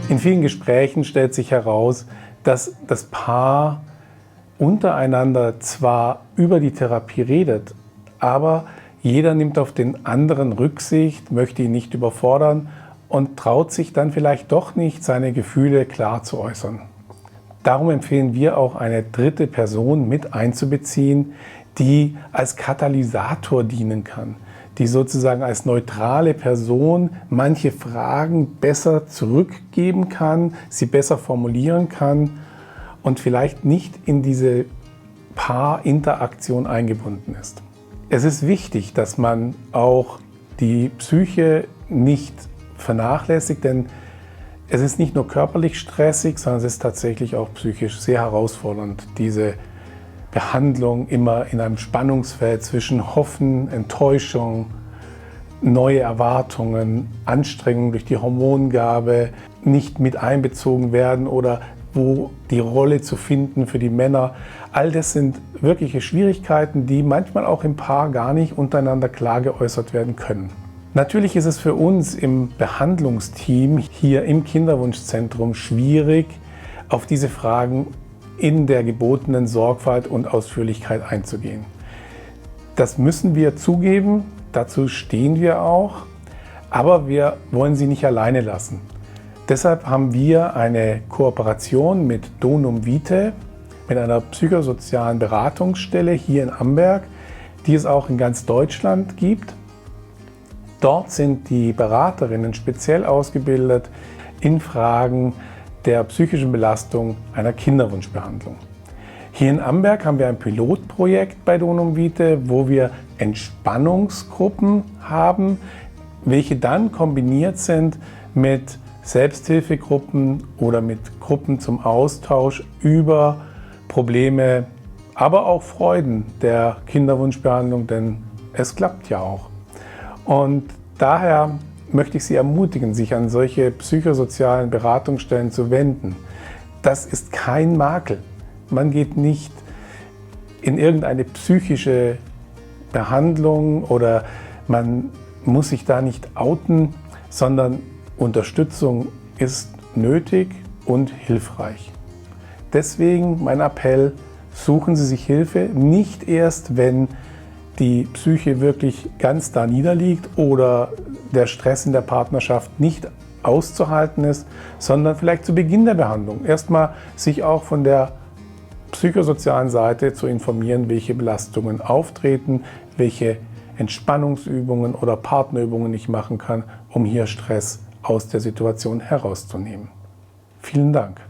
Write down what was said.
In vielen Gesprächen stellt sich heraus, dass das Paar untereinander zwar über die Therapie redet, aber jeder nimmt auf den anderen Rücksicht, möchte ihn nicht überfordern und traut sich dann vielleicht doch nicht, seine Gefühle klar zu äußern. Darum empfehlen wir auch, eine dritte Person mit einzubeziehen, die als Katalysator dienen kann, die sozusagen als neutrale Person manche Fragen besser zurückgeben kann, sie besser formulieren kann und vielleicht nicht in diese Paarinteraktion eingebunden ist. Es ist wichtig, dass man auch die Psyche nicht vernachlässigt, denn es ist nicht nur körperlich stressig, sondern es ist tatsächlich auch psychisch sehr herausfordernd, diese Behandlung immer in einem Spannungsfeld zwischen Hoffen, Enttäuschung, neue Erwartungen, Anstrengungen durch die Hormongabe, nicht mit einbezogen werden oder wo die Rolle zu finden für die Männer. All das sind wirkliche Schwierigkeiten, die manchmal auch im Paar gar nicht untereinander klar geäußert werden können. Natürlich ist es für uns im Behandlungsteam hier im Kinderwunschzentrum schwierig, auf diese Fragen in der gebotenen Sorgfalt und Ausführlichkeit einzugehen. Das müssen wir zugeben, dazu stehen wir auch, aber wir wollen sie nicht alleine lassen. Deshalb haben wir eine Kooperation mit Donum Vitae, mit einer psychosozialen Beratungsstelle hier in Amberg, die es auch in ganz Deutschland gibt. Dort sind die Beraterinnen speziell ausgebildet in Fragen der psychischen Belastung einer Kinderwunschbehandlung. Hier in Amberg haben wir ein Pilotprojekt bei Donum Vitae, wo wir Entspannungsgruppen haben, welche dann kombiniert sind mit Selbsthilfegruppen oder mit Gruppen zum Austausch über Probleme, aber auch Freuden der Kinderwunschbehandlung, denn es klappt ja auch. Und daher möchte ich Sie ermutigen, sich an solche psychosozialen Beratungsstellen zu wenden. Das ist kein Makel. Man geht nicht in irgendeine psychische Behandlung oder man muss sich da nicht outen, sondern Unterstützung ist nötig und hilfreich. Deswegen mein Appell, suchen Sie sich Hilfe, nicht erst, wenn die Psyche wirklich ganz da niederliegt oder der Stress in der Partnerschaft nicht auszuhalten ist, sondern vielleicht zu Beginn der Behandlung. Erstmal sich auch von der psychosozialen Seite zu informieren, welche Belastungen auftreten, welche Entspannungsübungen oder Partnerübungen ich machen kann, um hier Stress aus der Situation herauszunehmen. Vielen Dank.